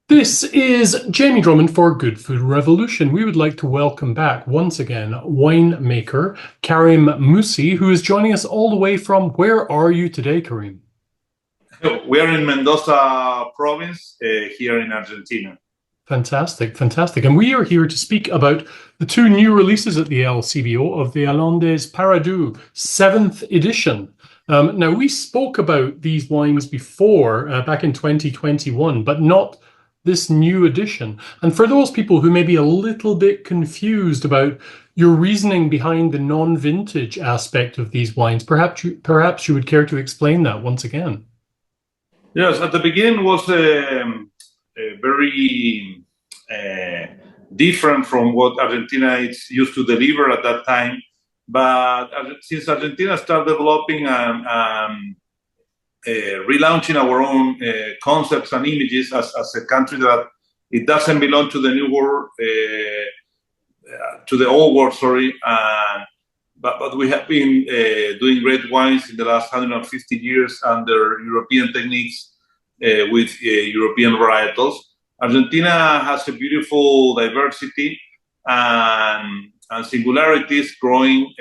This is Jamie Drummond for Good Food Revolution. We would like to welcome back once again winemaker Karim Mussi, who is joining us all the way from, where are you today, Karim? We are in Mendoza province here in Argentina. Fantastic, fantastic. And we are here to speak about the two new releases at the LCBO of the Alandes Paradoux 7th edition. Now, we spoke about these wines before, back in 2021, but not this new edition. And for those people who may be a little bit confused about your reasoning behind the non-vintage aspect of these wines, perhaps you would care to explain that once again. Yes, at the beginning was very different from what Argentina is used to deliver at that time. But since Argentina started developing and relaunching our own concepts and images as a country that it doesn't belong to the new world, to the old world, sorry. But we have been doing great wines in the last 150 years under European techniques with European varietals. Argentina has a beautiful diversity and singularities growing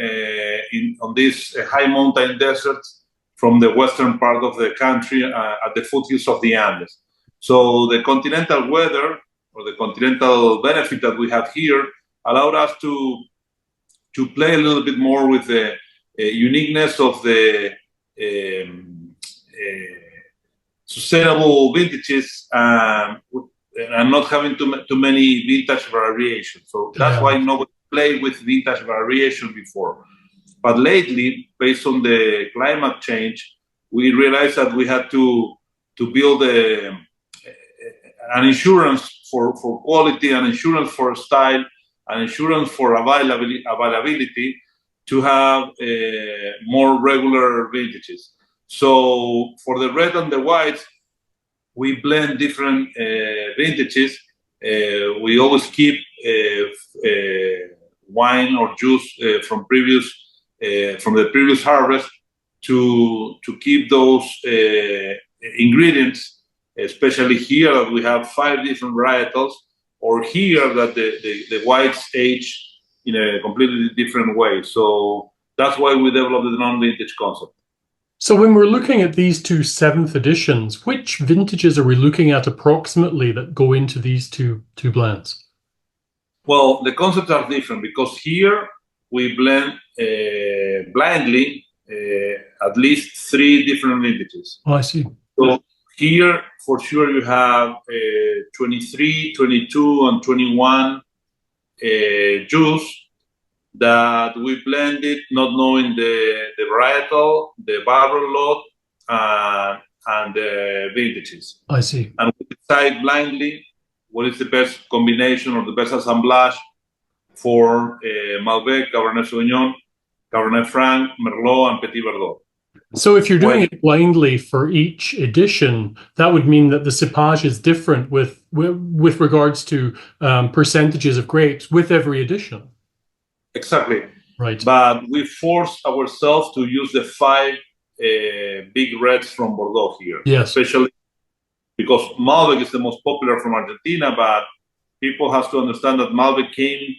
on these high mountain deserts from the western part of the country at the foothills of the Andes. So the continental weather or the continental benefit that we have here allowed us to play a little bit more with the uniqueness of the sustainable vintages and not having too many vintage variations. So that's why nobody played with vintage variation before. But lately, based on the climate change, we realized that we had to build an insurance for quality, an insurance for style, an insurance for availability to have more regular vintages. So for the red and the whites, we blend different vintages. We always keep wine or juice from the previous harvest to keep those ingredients, especially here that we have 5 different varietals, or here that the whites age in a completely different way. So that's why we developed the non-vintage concept. So when we're looking at these two 7th editions, which vintages are we looking at approximately that go into these two blends? Well, the concepts are different because here we blend blindly at least 3 different vintages. Oh, I see. So here, for sure, you have 23, 22, and 21 juice that we blended, not knowing the varietal, the barrel lot, and the vintages. I see. And we decide blindly what is the best combination or the best assemblage for Malbec, Cabernet Sauvignon, Cabernet Franc, Merlot, and Petit Verdot. So if you're doing it blindly for each edition, that would mean that the cepage is different with regards to percentages of grapes with every edition. Exactly. Right. But we force ourselves to use the 5 big reds from Bordeaux here. Yes. Especially because Malbec is the most popular from Argentina, but people have to understand that Malbec came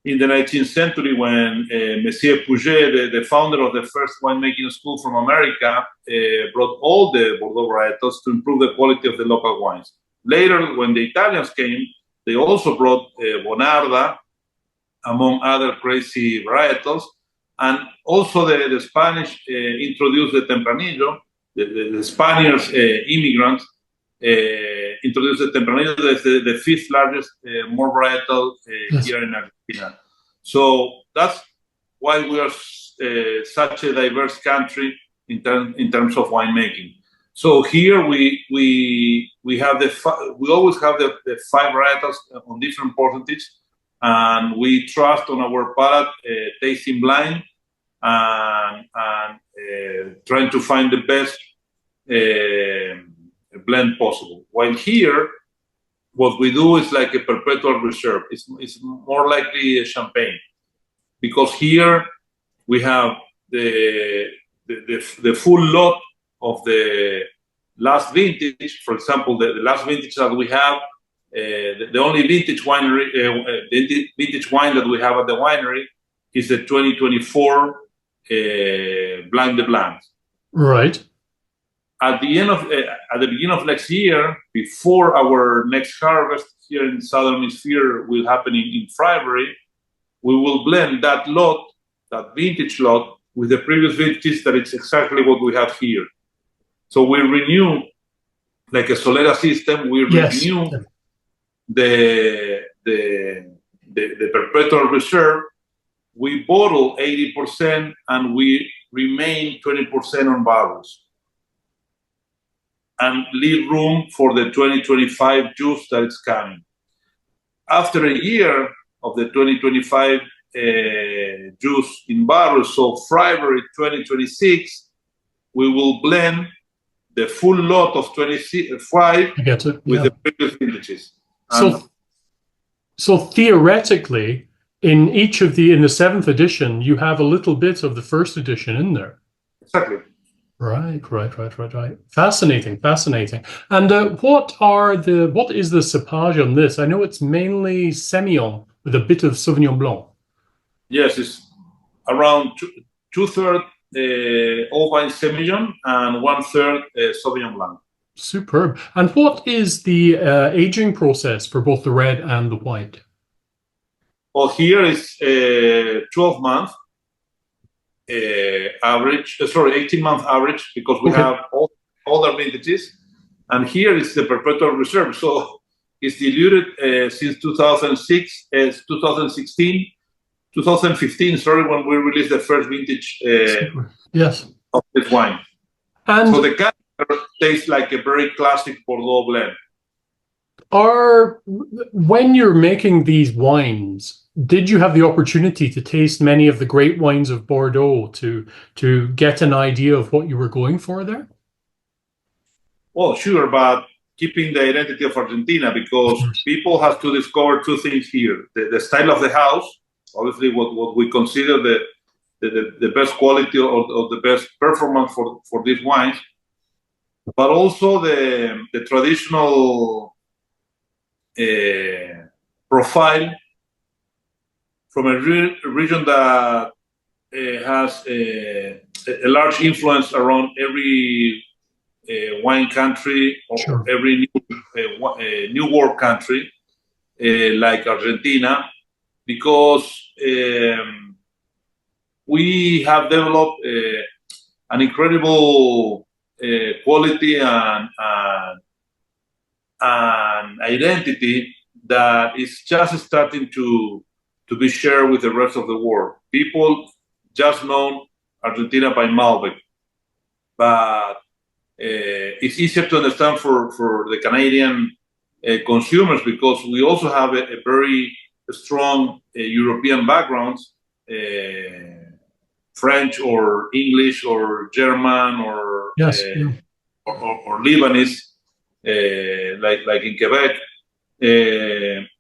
in the 19th century when Monsieur Puget, the founder of the first winemaking school from America, brought all the Bordeaux varietals to improve the quality of the local wines. Later, when the Italians came, they also brought Bonarda, among other crazy varietals. And also the Spanish introduced the Tempranillo. The Spaniards, immigrants, introduced the Tempranillo, the 5th largest more varietal here in Argentina. So that's why we are such a diverse country in terms of winemaking. So here we have we always have the 5 varietals on different percentages, and we trust on our palate, tasting blind, and trying to find the best blend possible. While here, what we do is like a perpetual reserve. It's more likely a champagne, because here we have the full lot of the last vintage, for example, the last vintage that we have, the only vintage winery, the vintage wine that we have at the winery is the 2024 Blanc de Blanc. Right. At the beginning of next year, before our next harvest here in the Southern Hemisphere will happen in February, we will blend that lot, that vintage lot, with the previous vintages that it's exactly what we have here. So we renew, like a Solera system, we renew the perpetual reserve. We bottle 80% and we remain 20% on barrels, and leave room for the 2025 juice that is coming. After a year of the 2025 juice in barrels, so February 2026, we will blend the full lot of 25 with the previous vintages. So theoretically, in each of in the 7th edition, you have a little bit of the 1st edition in there. Exactly. Right. Fascinating. And what is the cepage on this? I know it's mainly Semillon with a bit of Sauvignon Blanc. Yes, it's around two-thirds Old-Vine Semillon and 1/3 Sauvignon Blanc. Superb. And what is the aging process for both the red and the white? Well, here is 12 months average, 18-month average, because we have all our vintages. And here is the perpetual reserve. So it's diluted since 2015, sorry, when we released the first vintage of this wine. And so the character tastes like a very classic Bordeaux blend. When you're making these wines, did you have the opportunity to taste many of the great wines of Bordeaux to get an idea of what you were going for there? Well, sure, but keeping the identity of Argentina, because people have to discover two things here: the style of the house, obviously what we consider the best quality or the best performance for these wines, but also the traditional profile from a region that has a large influence around every wine country or every new world country, like Argentina, because we have developed an incredible quality and identity that is just starting to be shared with the rest of the world. People just know Argentina by Malbec, but it's easier to understand for the Canadian consumers, because we also have a very strong European background, French or English or German or Lebanese, like in Quebec,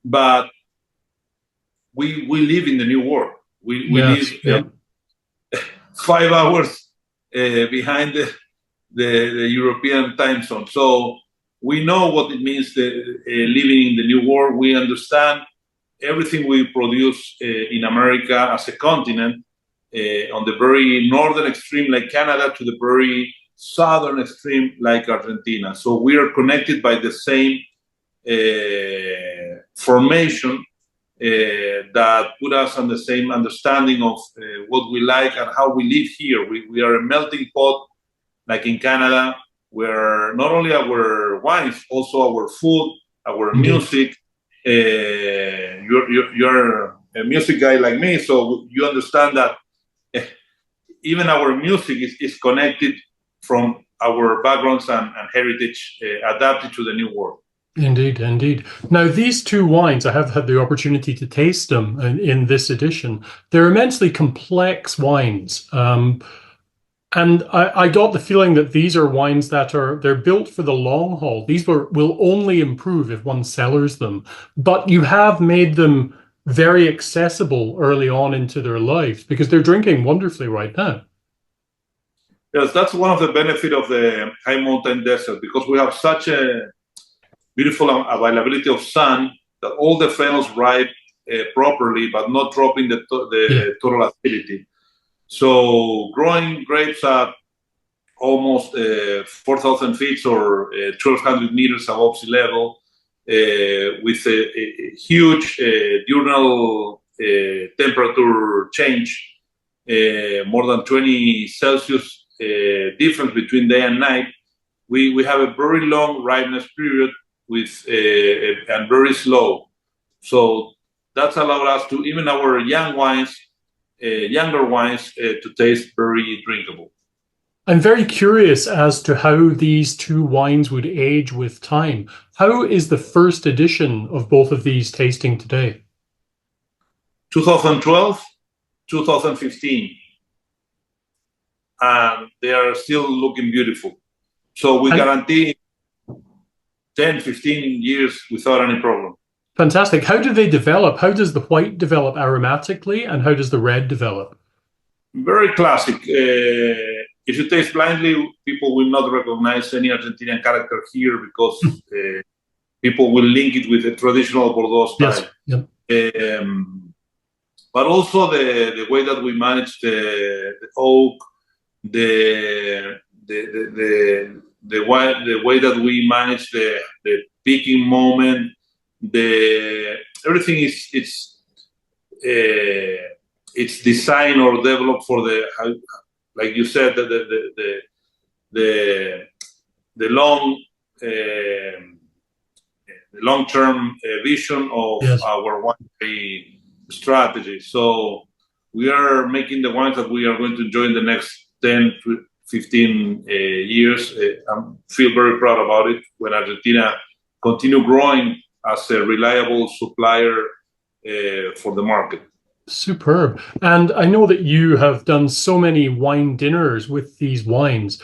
but we live in the new world. We live 5 hours behind the European time zone. So we know what it means living in the new world. We understand everything we produce in America as a continent, on the very northern extreme like Canada to the very southern extreme like Argentina. So we are connected by the same formation that put us on the same understanding of what we like and how we live here. We are a melting pot, like in Canada, where not only our wines, also our food, our music. You're a music guy like me, so you understand that even our music is connected from our backgrounds and heritage, adapted to the new world. Indeed. Now, these two wines, I have had the opportunity to taste them in this edition. They're immensely complex wines. And I got the feeling that these are wines that they're built for the long haul. These will only improve if one cellars them. But you have made them very accessible early on into their lives, because they're drinking wonderfully right now. Yes, that's one of the benefits of the high mountain desert, because we have such a beautiful availability of sun that all the phenols ripe properly, but not dropping the total acidity. So growing grapes at almost 4,000 feet or 1,200 meters above sea level, with a huge diurnal temperature change, more than 20 Celsius difference between day and night, we have a very long ripeness period with and very slow. So that's allowed us to, even our young wines, younger wines, to taste very drinkable. I'm very curious as to how these two wines would age with time. How is the first edition of both of these tasting today? 2012, 2015. And they are still looking beautiful. So we guarantee 10, 15 years without any problem. Fantastic. How do they develop? How does the white develop aromatically, and how does the red develop? Very classic. If you taste blindly, people will not recognize any Argentinian character here, because people will link it with the traditional Bordeaux style. Yes. Yep. But also the way that we manage the oak, the way that we manage the picking moment, everything it's designed or developed for like you said, the long-term vision of our winery strategy. So we are making the wines that we are going to enjoy in the next 10 to 15 years. I feel very proud about it when Argentina continue growing as a reliable supplier for the market. Superb. And I know that you have done so many wine dinners with these wines.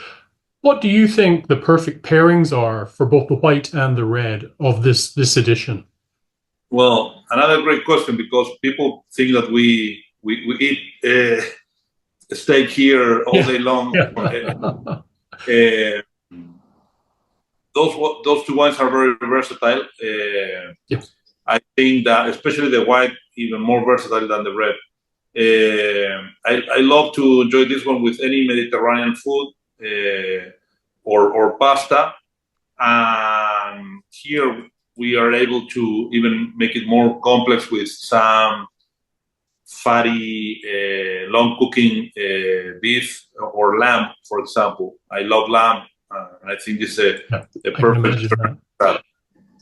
What do you think the perfect pairings are for both the white and the red of this edition? Well, another great question, because people think that we eat steak here all day long. Those two wines are very versatile. I think that especially the white, even more versatile than the red. I love to enjoy this one with any Mediterranean food or pasta. Here we are able to even make it more complex with some fatty, long cooking beef or lamb, for example. I love lamb, and I think this is a perfect.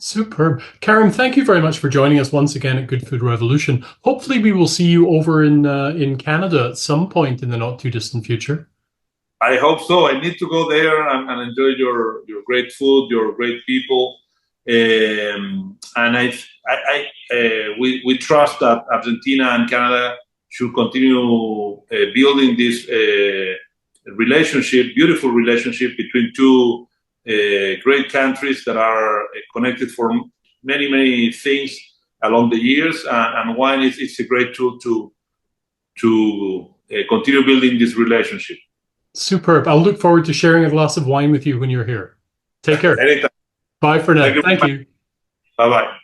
Superb. Karim, thank you very much for joining us once again at Good Food Revolution. Hopefully we will see you over in Canada at some point in the not too distant future. I hope so. I need to go there and enjoy your great food, your great people. And we trust that Argentina and Canada should continue building this beautiful relationship between two great countries that are connected for many, many things along the years. And wine is a great tool to continue building this relationship. Superb. I'll look forward to sharing a glass of wine with you when you're here. Take care. Anytime. Bye for now. Thank you. Bye-bye.